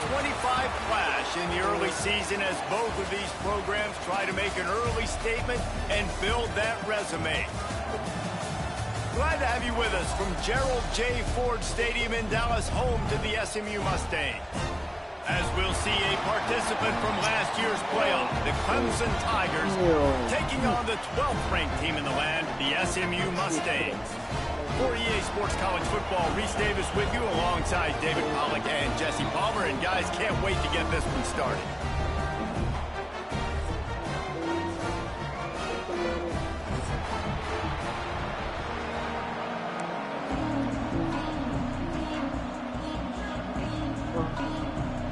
25 clash in the early season as both of these programs try to make an early statement and build that resume. Glad to have you with us from Gerald J. Ford Stadium in Dallas, home to the SMU Mustangs. As we'll see a participant from last year's playoff, the Clemson Tigers, taking on the 12th ranked team in the land, the SMU Mustangs. For EA Sports College Football, Reese Davis with you alongside David Pollack and Jesse Palmer. And guys, can't wait to get this one started.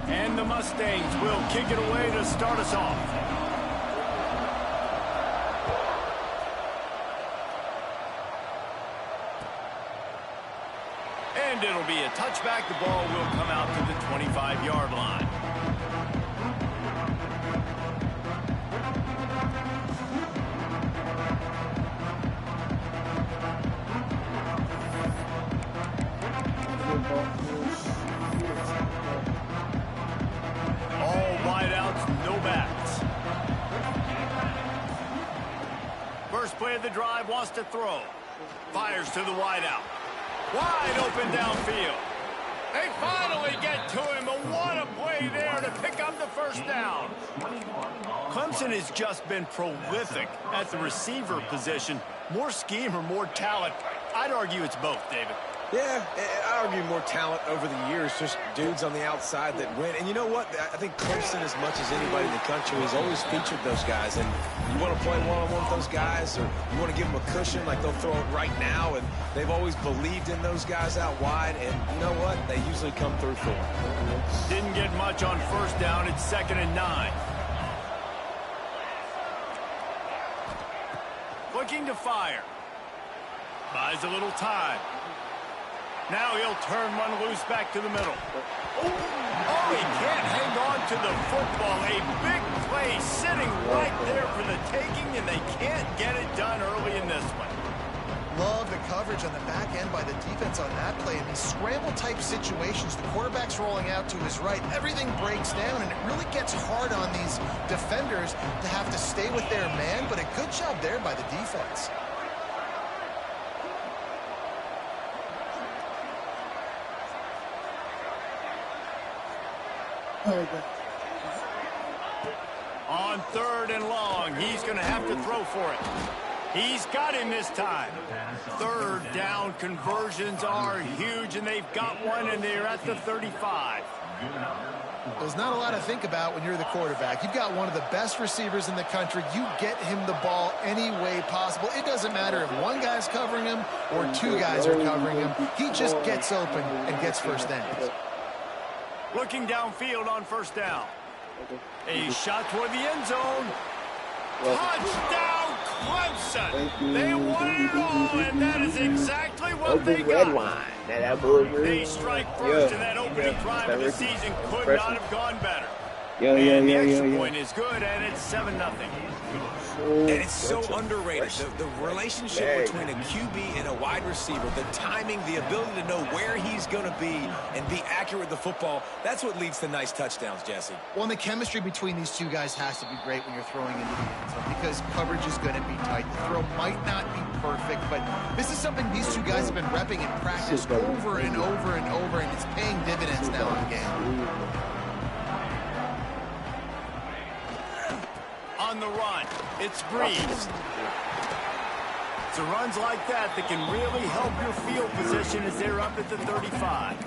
And the Mustangs will kick it away to start us off. And it'll be a touchback. The ball will come out to the 25-yard line. All wideouts, no backs. First play of the drive, wants to throw. Fires to the wideout. Wide open downfield. They finally get to him, but what a play there to pick up the first down. Clemson has just been prolific at the receiver position. More scheme or more talent? I'd argue it's both, David. Yeah, I argue more talent over the years, just dudes on the outside that win. And you know what? I think Clemson, as much as anybody in the country, has always featured those guys. And you want to play one-on-one with those guys, or you want to give them a cushion, like they'll throw it right now. And they've always believed in those guys out wide. And you know what? They usually come through for them. Didn't get much on first down. It's 2nd and 9. Looking to fire. Buys a little time. Now he'll turn one loose back to the middle. Oh, he can't hang on to the football. A big play sitting right there for the taking, and they can't get it done early in this one. Love the coverage on the back end by the defense on that play. In these scramble-type situations, the quarterback's rolling out to his right. Everything breaks down, and it really gets hard on these defenders to have to stay with their man, but a good job there by the defense. On 3rd and long, he's going to have to throw for it. He's got him this time. 3rd down conversions are huge, and they've got one, and they're at the 35. There's not a lot to think about when you're the quarterback. You've got one of the best receivers in the country. You get him the ball any way possible. It doesn't matter if one guy's covering him or two guys are covering him. He just gets open and gets first down. Looking downfield on first down. A shot toward the end zone. Touchdown, Clemson! They won it all, and that is exactly what they got. They strike first, and that opening drive of the season could not have gone better. And the extra point is good, and it's 7-0. And it's so underrated. The relationship between a QB and a wide receiver, the timing, the ability to know where he's going to be and be accurate with the football, that's what leads to nice touchdowns, Jesse. Well, and the chemistry between these two guys has to be great when you're throwing into the end zone because coverage is going to be tight. The throw might not be perfect, but this is something these two guys have been repping in practice over and over and over, and it's paying dividends now in the game. On the run, it's Breeze. It's the runs like that that can really help your field position as they're up at the 35.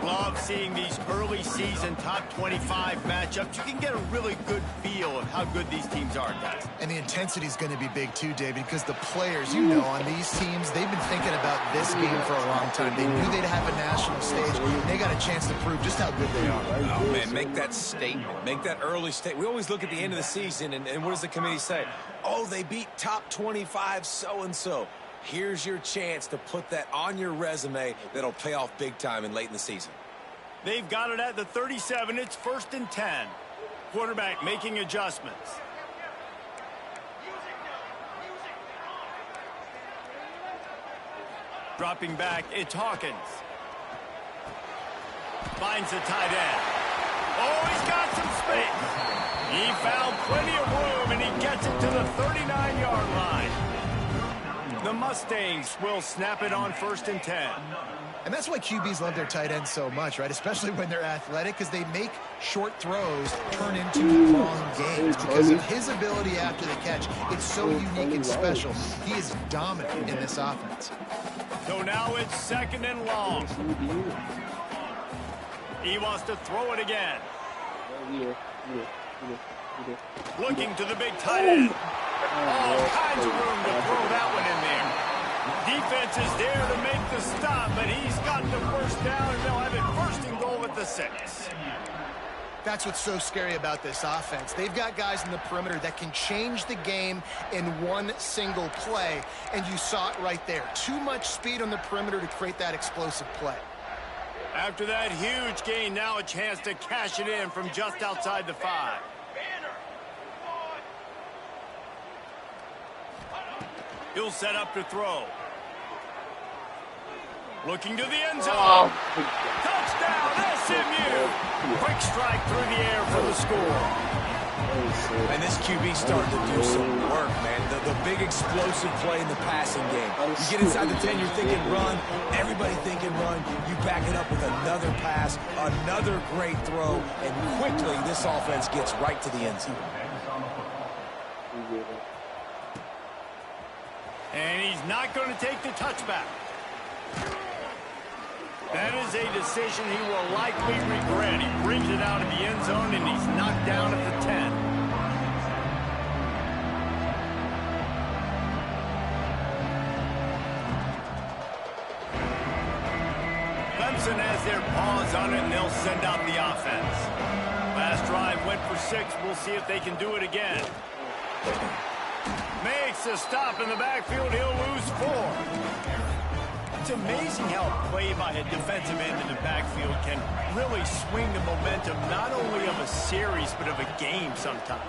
Love seeing these early season top 25 matchups. You can get a really good feel of how good these teams are, guys. And the intensity is going to be big too, David, because the players, you know, on these teams, they've been thinking about this game for a long time. They knew they'd have a national stage. They got a chance to prove just how good they are. Oh, man, make that statement. Make that early statement. We always look at the end of the season, and what does the committee say? Oh, they beat top 25 so-and-so. Here's your chance to put that on your resume that'll pay off big time and late in the season. They've got it at the 37. It's 1st and 10. Quarterback making adjustments. Dropping back, it's Hawkins. Finds the tight end. Oh, he's got some space. He found plenty of room, and he gets it to the 39-yard line. The Mustangs will snap it on 1st and 10. And that's why QBs love their tight ends so much, right? Especially when they're athletic, because they make short throws turn into long gains because of his ability after the catch. It's so unique and special. He is dominant in this offense. So now it's 2nd and long. He wants to throw it again. Looking to the big tight end. All kinds of room to throw that one in there. Defense is there to make the stop, but he's got the first down, and they'll have it 1st and goal at the 6. That's what's so scary about this offense. They've got guys in the perimeter that can change the game in one single play, and you saw it right there. Too much speed on the perimeter to create that explosive play. After that huge gain, now a chance to cash it in from just outside the 5. He'll set up to throw. Looking to the end zone. Touchdown, SMU. Quick strike through the air for the score. And this QB's starting to do some work, man. The big explosive play in the passing game. You get inside the 10, you're thinking run. Everybody thinking run. You back it up with another pass, another great throw, and quickly this offense gets right to the end zone. And he's not going to take the touchback. That is a decision he will likely regret. He brings it out of the end zone, and he's knocked down at the 10. Clemson has their paws on it, and they'll send out the offense. Last drive went for 6. We'll see if they can do it again. Makes a stop in the backfield. He'll lose 4. It's amazing how a play by a defensive end in the backfield can really swing the momentum not only of a series but of a game sometimes.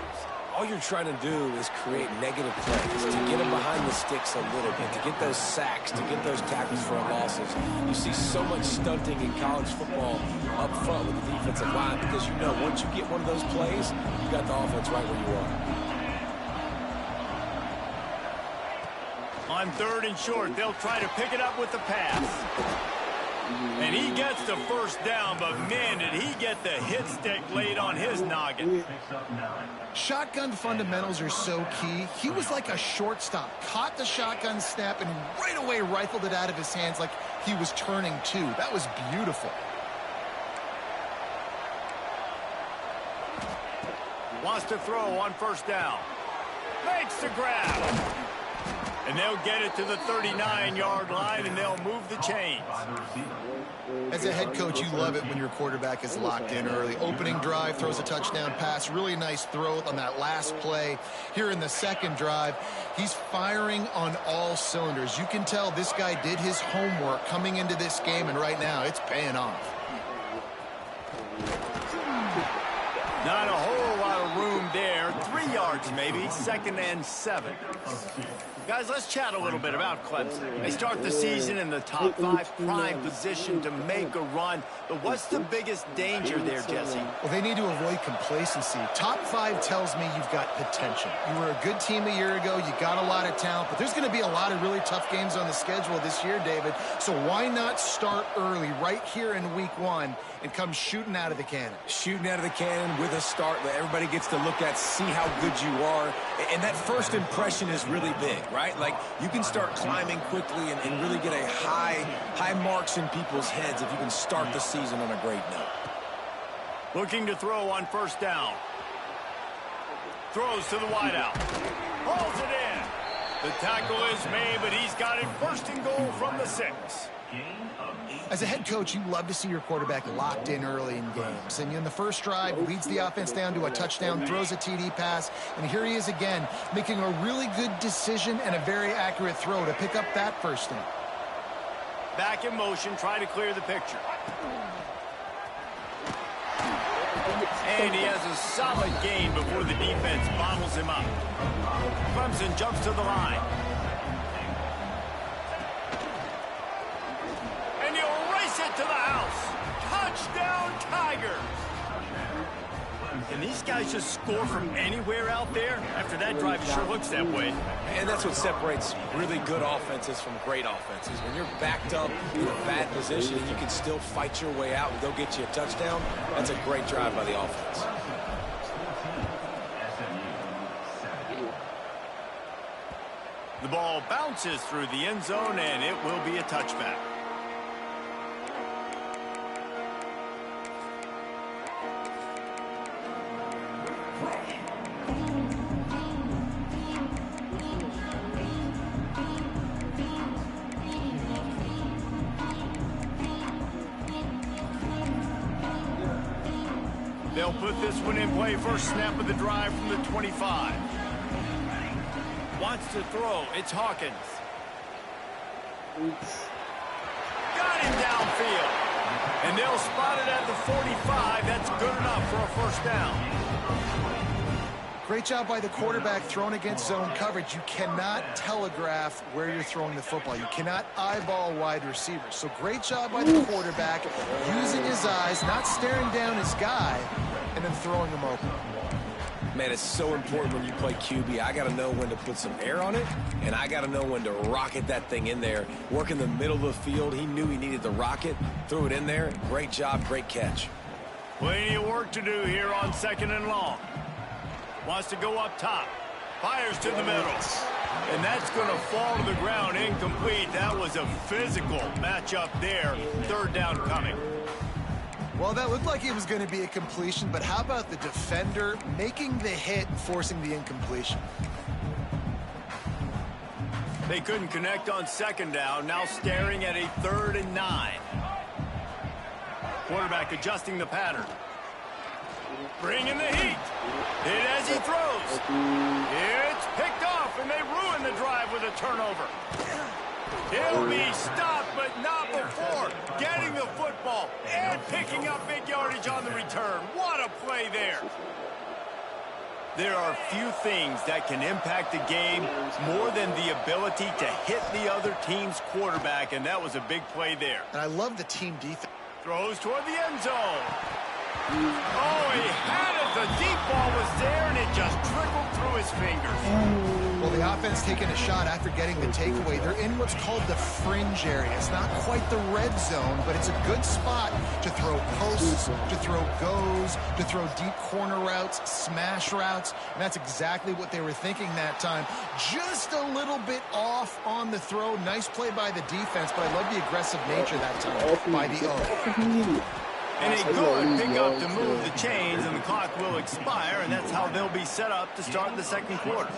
All you're trying to do is create negative plays, to get them behind the sticks a little bit, to get those sacks, to get those tackles for losses. You see so much stunting in college football up front with the defensive line because you know once you get one of those plays, you got the offense right where you are. On 3rd and short, they'll try to pick it up with the pass. And he gets the first down, but man, did he get the hit stick laid on his noggin. Shotgun fundamentals are so key. He was like a shortstop, caught the shotgun snap, and right away rifled it out of his hands like he was turning 2. That was beautiful. Wants to throw on 1st down. Makes the grab. And they'll get it to the 39-yard line, and they'll move the chains. As a head coach, you love it when your quarterback is locked in early. Opening drive, throws a touchdown pass. Really nice throw on that last play. Here in the 2nd drive, he's firing on all cylinders. You can tell this guy did his homework coming into this game, and right now it's paying off. Not a whole lot of room there. 3 yards maybe. 2nd and 7. Guys, let's chat a little bit about Clemson. They start the season in the top 5, prime position to make a run. But what's the biggest danger there, Jesse? Well, they need to avoid complacency. Top 5 tells me you've got potential. You were a good team a year ago. You got a lot of talent. But there's going to be a lot of really tough games on the schedule this year, David. So why not start early right here in week 1 and come shooting out of the cannon? Shooting out of the cannon with a start that everybody gets to look at, see how good you are. And that first impression is really big, right? Like, you can start climbing quickly and really get a high marks in people's heads if you can start the season on a great note. Looking to throw on 1st down. Throws to the wideout. Hauls it in. The tackle is made, but he's got it 1st and goal from the 6. As a head coach, you love to see your quarterback locked in early in games. And in the first drive, leads the offense down to a touchdown, throws a TD pass, and here he is again, making a really good decision and a very accurate throw to pick up that first down. Back in motion, try to clear the picture. And he has a solid gain before the defense bottles him up. Clemson jumps to the line. And he'll race it to the house. Touchdown, Tigers! And these guys just score from anywhere out there? After that drive, it sure looks that way. And that's what separates really good offenses from great offenses. When you're backed up in a bad position and you can still fight your way out and go get you a touchdown, that's a great drive by the offense. The ball bounces through the end zone, and it will be a touchback. They'll put this one in play. First snap of the drive from the 25. Wants to throw. It's Hawkins. Got him downfield. And they'll spot it at the 45. That's good enough for a first down. Great job by the quarterback throwing against zone coverage. You cannot telegraph where you're throwing the football. You cannot eyeball wide receivers. So great job by the quarterback using his eyes, not staring down his guy, and then throwing him open. Man, it's so important when you play QB. I got to know when to put some air on it, and I got to know when to rocket that thing in there. Work in the middle of the field. He knew he needed the rocket, threw it in there. Great job, great catch. Plenty of work to do here on 2nd and long. Wants to go up top. Fires to the middle. And that's going to fall to the ground incomplete. That was a physical matchup there. Third down coming. Well, that looked like it was going to be a completion, but how about the defender making the hit, forcing the incompletion? They couldn't connect on 2nd down. Now staring at a 3rd and 9. Quarterback adjusting the pattern. Bringing the heat. Hit as he throws. It's picked off, and they ruin the drive with a turnover. He'll be stopped, but not before getting the football and picking up big yardage on the return. What a play there. There are few things that can impact the game more than the ability to hit the other team's quarterback, and that was a big play there. And I love the team defense. Throws toward the end zone. Oh, he had it. The deep ball was there, and it just trickled through his fingers. Well, the offense taking a shot after getting the takeaway. They're in what's called the fringe area. It's not quite the red zone, but it's a good spot to throw posts, to throw goes, to throw deep corner routes, smash routes. And that's exactly what they were thinking that time. Just a little bit off on the throw. Nice play by the defense, but I love the aggressive nature that time by the O. And a good pickup to move the chains, and the clock will expire, and that's how they'll be set up to start the 2nd quarter.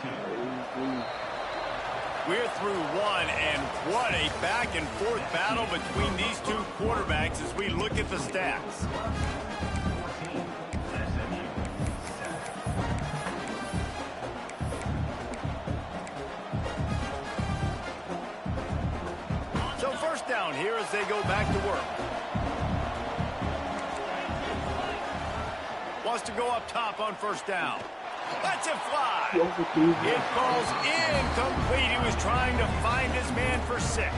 We're through one, and what a back-and-forth battle between these two quarterbacks as we look at the stats. So first down here as they go back to work. Wants to go up top on 1st down. Lets it fly. It falls incomplete. He was trying to find his man for 6.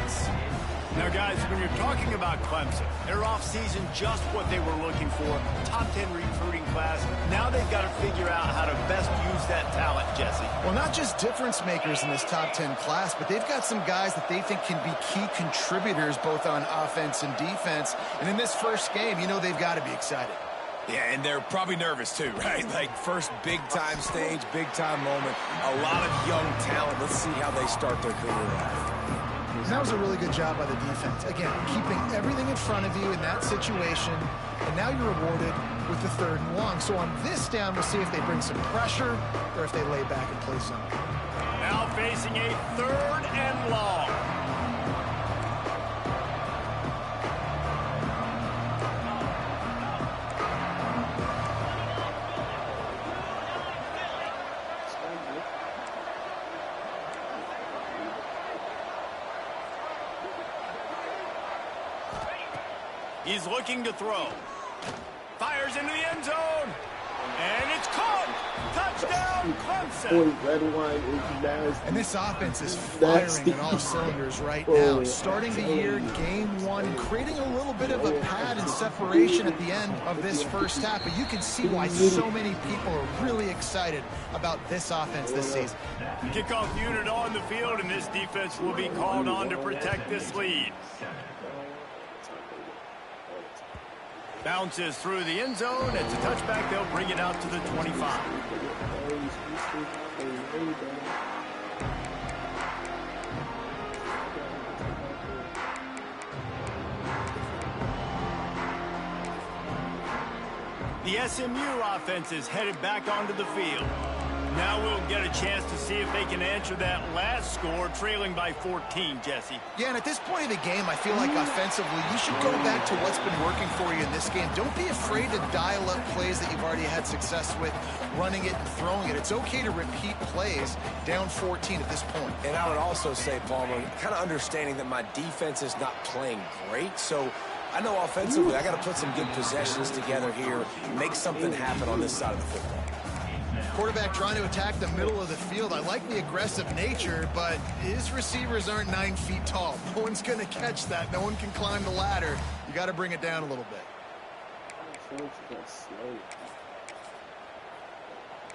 Now, guys, when you're talking about Clemson, their offseason just what they were looking for. Top 10 recruiting class. Now they've got to figure out how to best use that talent, Jesse. Well, not just difference makers in this top 10 class, but they've got some guys that they think can be key contributors both on offense and defense. And in this first game, you know they've got to be excited. Yeah, and they're probably nervous too, right? Like first big-time stage, big-time moment. A lot of young talent. Let's see how they start their career off. That was a really good job by the defense. Again, keeping everything in front of you in that situation, and now you're rewarded with the 3rd and long. So on this down, we'll see if they bring some pressure or if they lay back and play zone. Now facing a 3rd and long. He's looking to throw. Fires into the end zone. And it's caught. Touchdown, Clemson. Clemson. red, white is nasty. And this offense is firing on all cylinders right now. Starting the year, game one, creating a little bit of a pad and separation at the end of this first half. But you can see why so many people are really excited about this offense this season. Kickoff unit on the field, and this defense will be called on to protect this lead. Bounces through the end zone. It's a touchback. They'll bring it out to the 25. The SMU offense is headed back onto the field. Now we'll get a chance to see if they can answer that last score, trailing by 14, Jesse. Yeah, and at this point of the game, I feel like offensively, you should go back to what's been working for you in this game. Don't be afraid to dial up plays that you've already had success with, running it and throwing it. It's okay to repeat plays down 14 at this point. And I would also say, Palmer, kind of understanding that my defense is not playing great, so I know offensively I got to put some good possessions together here, make something happen on this side of the football. Quarterback trying to attack the middle of the field. I like the aggressive nature, but his receivers aren't 9 feet tall. No one's going to catch that. No one can climb the ladder. You got to bring it down a little bit.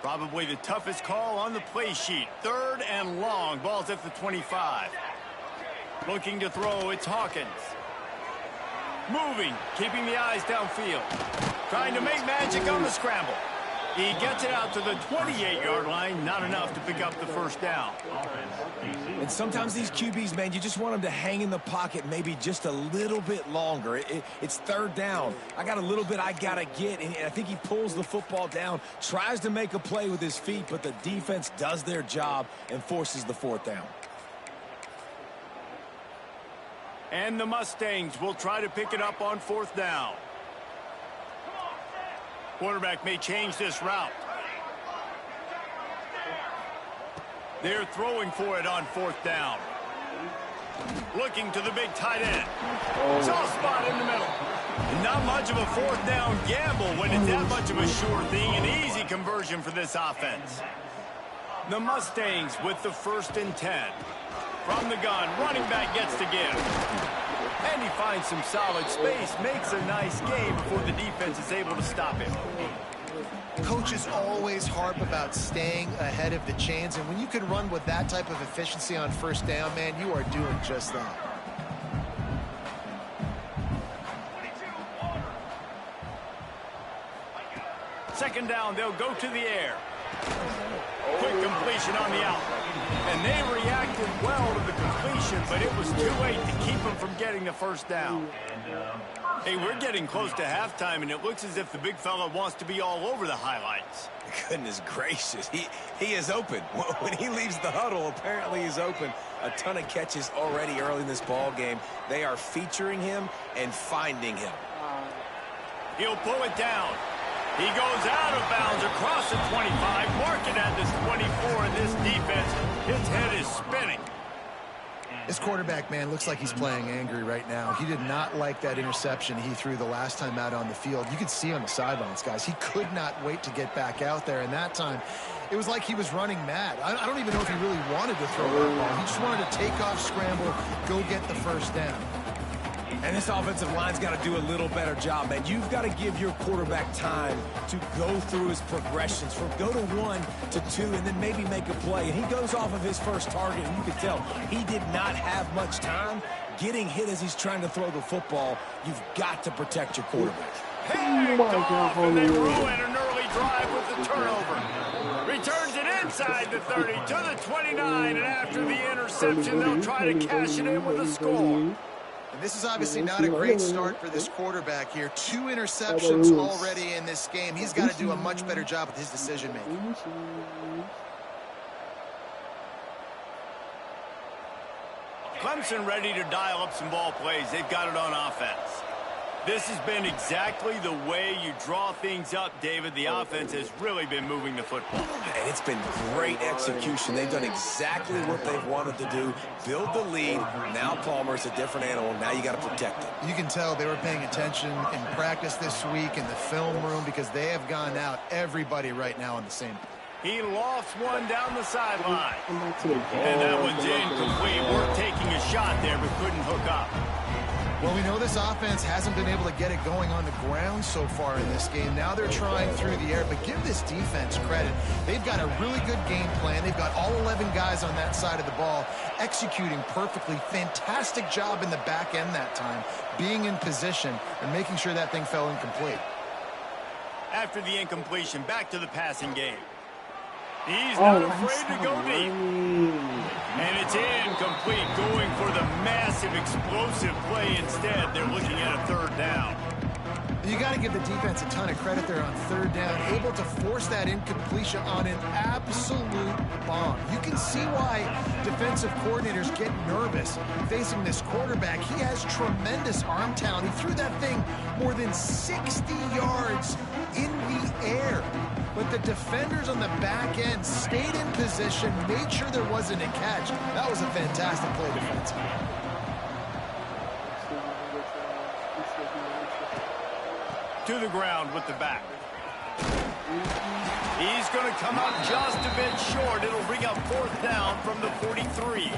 Probably the toughest call on the play sheet. 3rd and long. Ball's at the 25. Looking to throw, it's Hawkins. Moving, keeping the eyes downfield. Trying to make magic on the scramble. He gets it out to the 28-yard line. Not enough to pick up the first down. And sometimes these QBs, man, you just want them to hang in the pocket maybe just a little bit longer. It's 3rd down. I got a little bit I got to get, and I think he pulls the football down, tries to make a play with his feet, but the defense does their job and forces the 4th down. And the Mustangs will try to pick it up on 4th down. Quarterback may change this route. They're throwing for it on 4th down. Looking to the big tight end. Soft spot in the middle. Not much of a 4th down gamble when it's that much of a sure thing. An easy conversion for this offense. The Mustangs with the 1st and 10. From the gun, running back gets to give. And he finds some solid space, makes a nice game before the defense is able to stop him. Coaches always harp about staying ahead of the chains, and when you can run with that type of efficiency on 1st down, man, you are doing just that. Second down, they'll go to the air. Quick completion on the out. And they reacted well to the completion, but it was too late to keep them from getting the 1st down. Hey, we're getting close to halftime, and it looks as if the big fella wants to be all over the highlights. Goodness gracious, he is open. When he leaves the huddle, apparently he's open. A ton of catches already early in this ball game. They are featuring him and finding him. He'll pull it down. He goes out of bounds across the 25, marking at this 24, and this defense, his head is spinning. This quarterback, man, looks like he's playing angry right now. He did not like that interception he threw the last time out on the field. You could see on the sidelines, guys, he could not wait to get back out there, and that time, it was like he was running mad. I don't even know if he really wanted to throw that ball. He just wanted to take off, scramble, go get the 1st down. And this offensive line's got to do a little better job, man. You've got to give your quarterback time to go through his progressions, from go to 1 to 2, and then maybe make a play. And he goes off of his first target, and you can tell he did not have much time getting hit as he's trying to throw the football. You've got to protect your quarterback. Picked off, and they ruin an early drive with the turnover. Returns it inside the 30 to the 29, and after the interception, they'll try to cash it in with a score. And this is obviously not a great start for this quarterback here. 2 interceptions already in this game. He's got to do a much better job with his decision-making. Clemson ready to dial up some ball plays. They've got it on offense. This has been exactly the way you draw things up, David. The offense has really been moving the football. And it's been great execution. They've done exactly what they've wanted to do. Build the lead. Now Palmer's a different animal. Now you got to protect it. You can tell they were paying attention in practice this week in the film room because they have gone out everybody right now on the same. He lofts one down the sideline. And that one's incomplete. We're taking a shot there, but couldn't hook up. Well, we know this offense hasn't been able to get it going on the ground so far in this game. Now they're trying through the air, but give this defense credit. They've got a really good game plan. They've got all 11 guys on that side of the ball executing perfectly. Fantastic job in the back end that time, being in position and making sure that thing fell incomplete. After the incompletion, back to the passing game. He's not afraid to go deep. And it's incomplete, going for the massive explosive play instead. They're looking at a third down. You got to give the defense a ton of credit there on third down, able to force that incompletion on an absolute bomb. You can see why defensive coordinators get nervous facing this quarterback. He has tremendous arm talent. He threw that thing more than 60 yards in the air. But the defenders on the back end stayed in position, made sure there wasn't a catch. That was a fantastic play defensively. To the ground with the back. He's going to come up just a bit short. It'll bring up fourth down from the 43.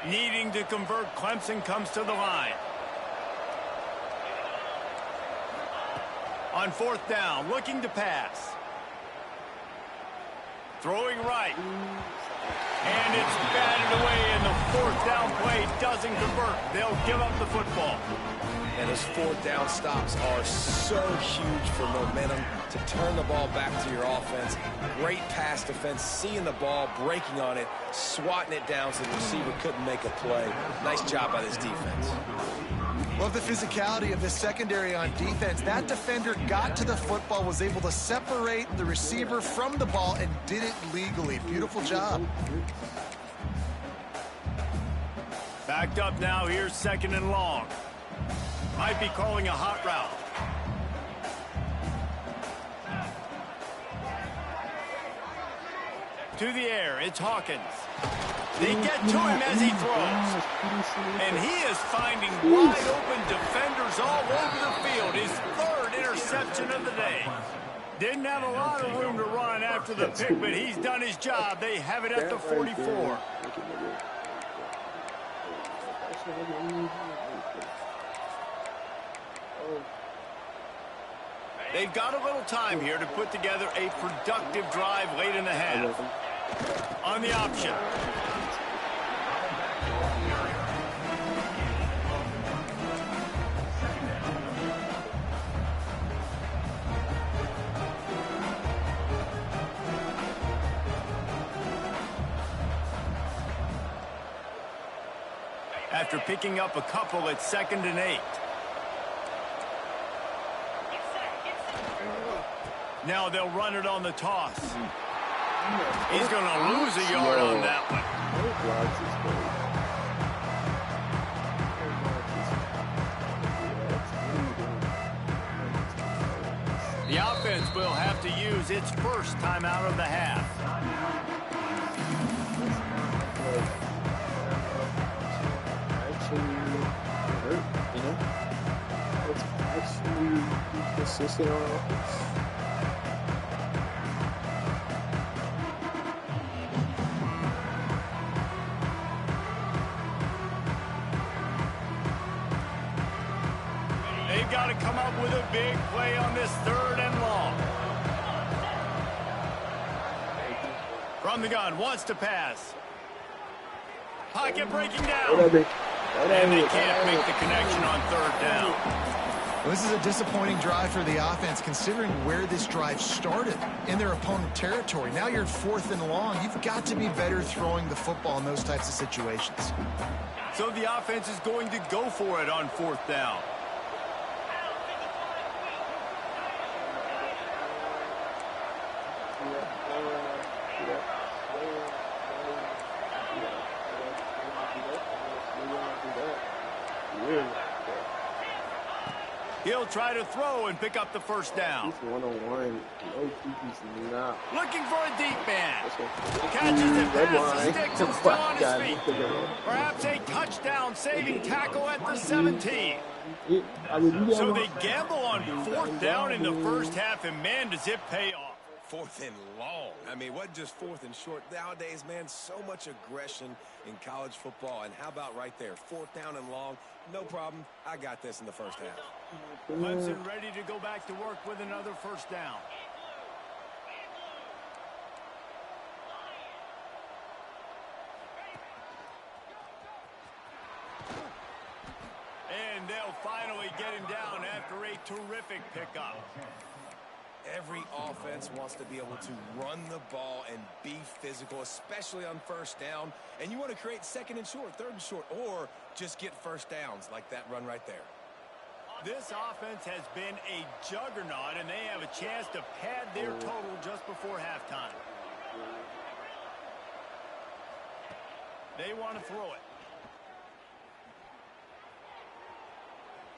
Needing to convert, Clemson comes to the line. On fourth down, looking to pass. Throwing right. And it's batted away, and the fourth down play doesn't convert. They'll give up the football. And those fourth down stops are so huge for momentum to turn the ball back to your offense. Great pass defense, seeing the ball, breaking on it, swatting it down so the receiver couldn't make a play. Nice job by this defense. Love the physicality of this secondary on defense. That defender got to the football, was able to separate the receiver from the ball, and did it legally. Beautiful job. Backed up now, here's second and long. Might be calling a hot route. To the air, it's Hawkins. They get to him as he throws. And he is finding wide open defenders all over the field. His third interception of the day. Didn't have a lot of room to run after the pick, but he's done his job. They have it at the 44. They've got a little time here to put together a productive drive late in the half. On the option. After picking up a couple, it's 2nd and 8. Now they'll run it on the toss. He's going to lose a yard on that one. The offense will have to use its first timeout of the half. It's actually consistent on offense. They've got to come up with a big play on this 3rd and long. From the gun, wants to pass. Pocket breaking down. And they can't make the connection on 3rd down. Well, this is a disappointing drive for the offense, considering where this drive started, in their opponent territory. Now you're 4th and long. You've got to be better throwing the football in those types of situations. So the offense is going to go for it on 4th down. He'll try to throw and pick up the first down. He's one-on-one. No, he's not. Looking for a deep man. Catches it past the sticks and still on his feet. Perhaps a touchdown-saving tackle at the 17. So they gamble on fourth down in the first half, and man, does it pay off. Fourth and long. I mean, what just fourth and short? Nowadays, man, so much aggression in college football. And how about right there? Fourth down and long. No problem. I got this in the first half. Clemson ready to go back to work with another first down. And they'll finally get him down after a terrific pickup. Every offense wants to be able to run the ball and be physical, especially on first down. And you want to create second and short, third and short, or just get first downs like that run right there. This offense has been a juggernaut, and they have a chance to pad their total just before halftime. They want to throw it.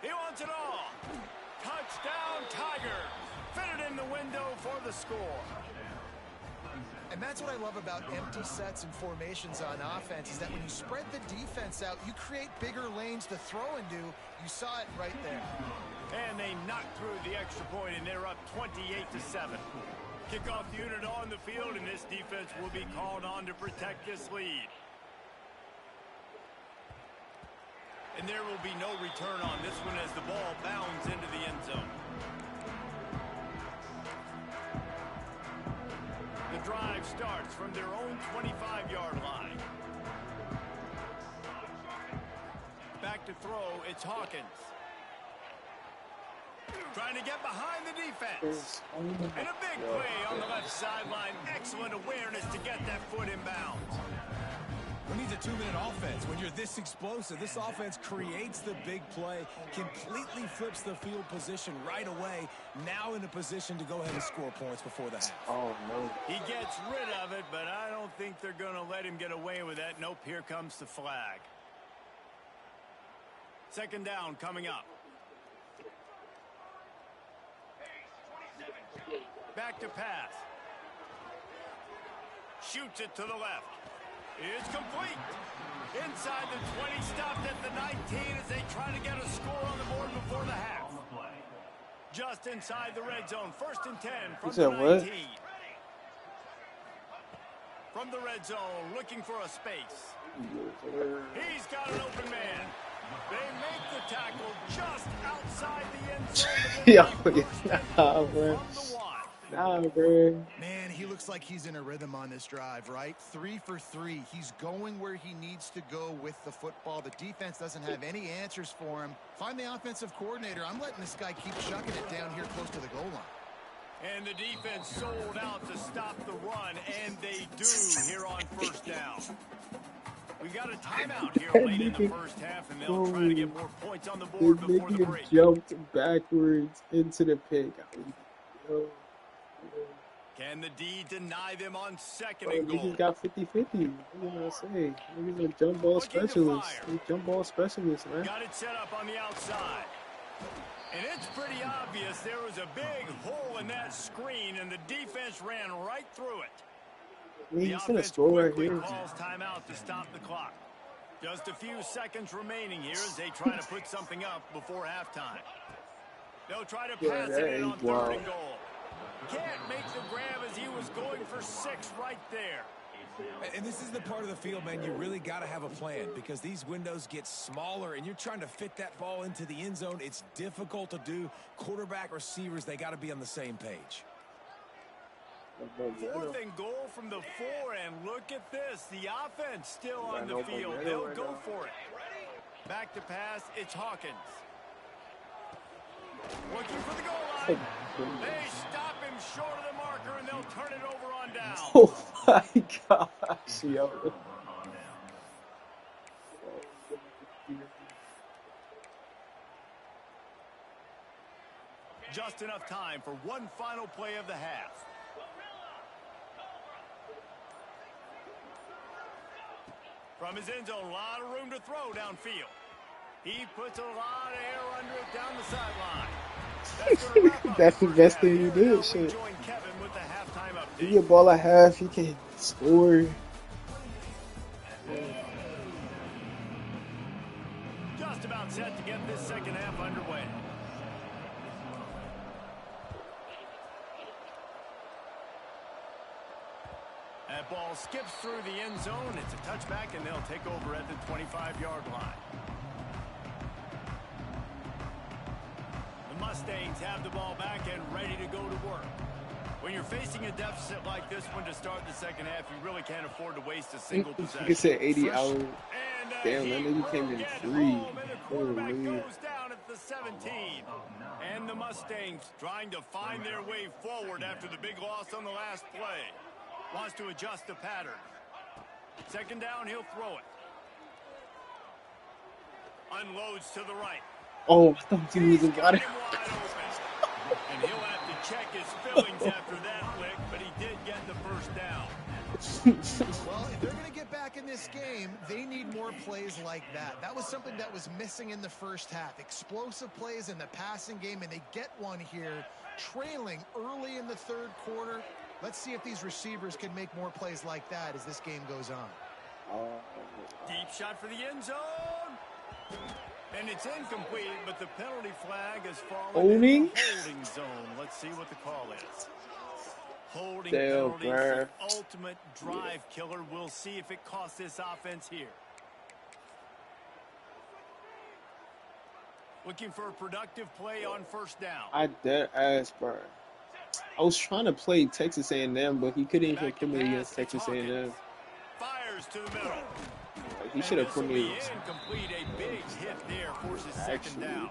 He wants it all. Touchdown, Tigers. Fitted in the window for the score. And that's what I love about empty sets and formations on offense, is that when you spread the defense out, you create bigger lanes to throw into. You saw it right there. And they knocked through the extra point, and they're up 28-7. Kickoff unit on the field, and this defense will be called on to protect this lead. And there will be no return on this one as the ball bounds into the end zone. The drive starts from their own 25-yard line. Back to throw, it's Hawkins. Trying to get behind the defense. And a big play on the left sideline. Excellent awareness to get that foot in bounds. Who needs a 2-minute offense? When you're this explosive, this offense creates the big play, completely flips the field position right away, now in a position to go ahead and score points before the half. Oh, no. He gets rid of it, but I don't think they're going to let him get away with that. Nope, here comes the flag. Second down coming up. Back to pass. Shoots it to the left. It's complete. Inside the 20, stopped at the 19 as they try to get a score on the board before the half. Just inside the red zone. First and 10 from the 19. From the red zone, looking for a space. He's got an open man. They make the tackle just outside the end zone. Nah, bro. Man, he looks like he's in a rhythm on this drive, right? 3 for 3. He's going where he needs to go with the football. The defense doesn't have any answers for him. Find the offensive coordinator. I'm letting this guy keep chucking it down here close to the goal line. And the defense sold out to stop the run, and they do here on first down. We've got a timeout here late in the first half, and they'll try to get more points on the board before the break. Jumped backwards into the pig. Can the D deny them on second and goal? He's got 50-50. What do I say? He's a jump ball specialist. He's a jump ball specialist, man. Got it set up on the outside. And it's pretty obvious there was a big hole in that screen, and the defense ran right through it. He's going to score right here. Calls timeout to stop the clock. Just a few seconds remaining here as they try to put something up before halftime. They'll try to pass it in on third and goal. Can't make the grab as he was going for 6 right there. And this is the part of the field, man, you really got to have a plan because these windows get smaller and you're trying to fit that ball into the end zone. It's difficult to do. Quarterback, receivers, they got to be on the same page. 4th and goal from the 4, and look at this. The offense still on the field. They'll go for it. Back to pass, it's Hawkins. Looking for the goal line. They stop him short of the marker, and they'll turn it over on down. Oh, my gosh, yo. Just enough time for one final play of the half. From his end zone, a lot of room to throw downfield. He puts a lot of air under it down the sideline. That's gonna wrap up That's the first best half thing here. you Now did. we Shit. join Kevin with the halftime Give update. you a ball at half, you can score. Just about set to get this second half underway. That ball skips through the end zone. It's a touchback, and they'll take over at the 25-yard line. The Mustangs have the ball back and ready to go to work. When you're facing a deficit like this one to start the second half, you really can't afford to waste a single possession. You said 80 hours. And Damn, that nigga came in free. And the quarterback goes down at the 17. And the Mustangs trying to find their way forward after the big loss on the last play. Wants to adjust the pattern. Second down, he'll throw it. Unloads to the right. Oh, I thought he was about it. And he'll have to check his fillings after that lick, but he did get the first down. Well, if they're going to get back in this game, they need more plays like that. That was something that was missing in the first half. Explosive plays in the passing game, and they get one here, trailing early in the third quarter. Let's see if these receivers can make more plays like that as this game goes on. Deep shot for the end zone. And it's incomplete, but the penalty flag has fallen in the holding zone. Let's see what the call is. Holding penalty, the ultimate drive killer. We'll see if it costs this offense here. Looking for a productive play on first down. I dead ass, bro. I was trying to play Texas A&M, but he couldn't even put me against Texas A&M. Fires to the middle. Like, he should have put me. Incomplete. A big hit there forces second down.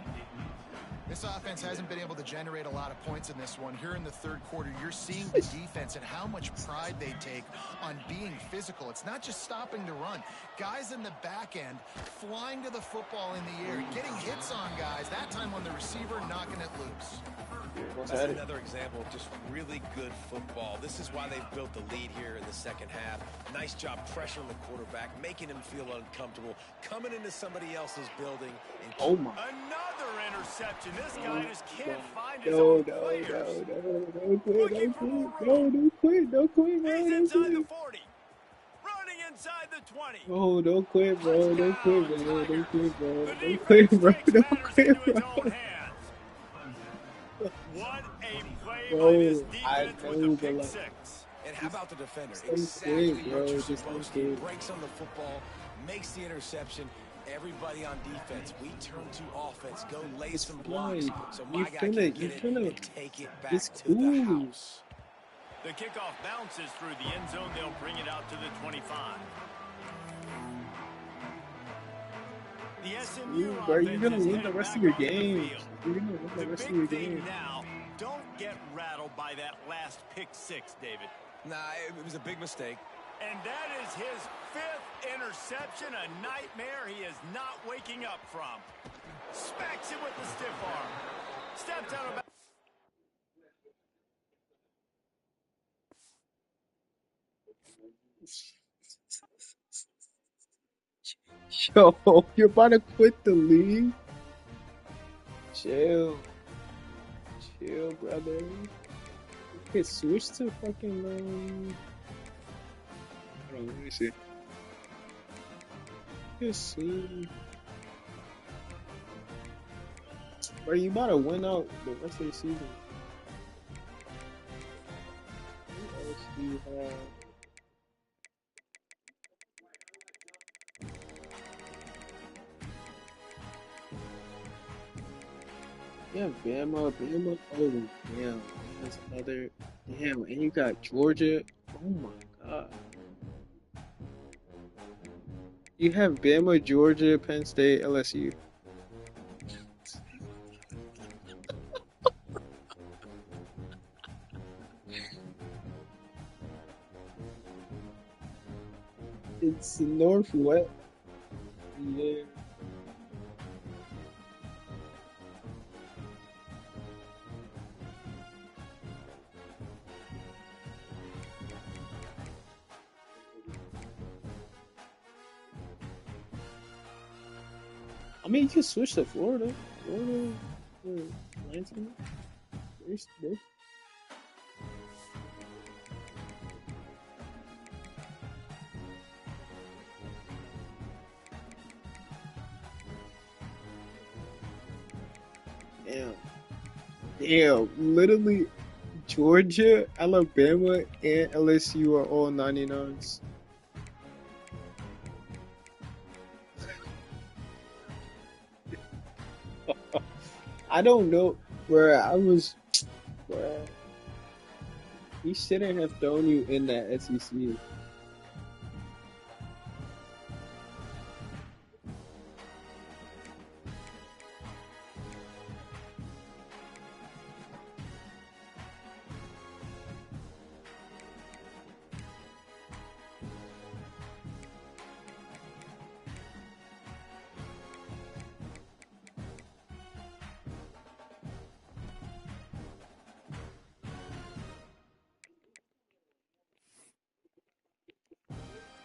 This offense hasn't been able to generate a lot of points in this one. Here in the third quarter, you're seeing the defense and how much pride they take on being physical. It's not just stopping to run. Guys in the back end flying to the football in the air, getting hits on guys, that time on the receiver, knocking it loose. That's another example of just really good football. This is why they've built the lead here in the second half. Nice job pressuring the quarterback, making him feel uncomfortable, coming into somebody else's building. And another interception. This guy just can't find his own players. Don't quit, He's inside the 40. Running inside the 20. Oh, don't quit, bro. Don't quit, bro. Don't quit, bro. Don't quit, bro. Don't quit, bro. What a play by this defense with the pick six. And how about the defender? Exactly what you're supposed to. Breaks on the football, makes the interception. Everybody on defense, we turn to offense. Go lay some blocks. So my guy can get it and take it back to the house. The kickoff bounces through the end zone. They'll bring it out to the 25. The SMU bro, you're gonna win the rest of your games. You're gonna win the rest of your games. Now, don't get rattled by that last pick six, David. Nah, it was a big mistake. And that is his fifth interception, a nightmare he is not waking up from. Smacks it with the stiff arm. Steps out of Yo, you're about to quit the league? Chill. Chill, brother. Okay, switch to fucking, hold on, let me see. Let's see. Bro, you about to win out the rest of the season. What else do you have? Yeah, Bama. Oh, damn. That's another. Damn, and you got Georgia. Oh my god. You have Bama, Georgia, Penn State, LSU. It's Northwest. Yeah. I mean, you can switch to Florida. Florida, Lansing. They're damn, damn. Literally, Georgia, Alabama, and LSU are all 99s. I don't know where I was. Where he shouldn't have thrown you in that SEC.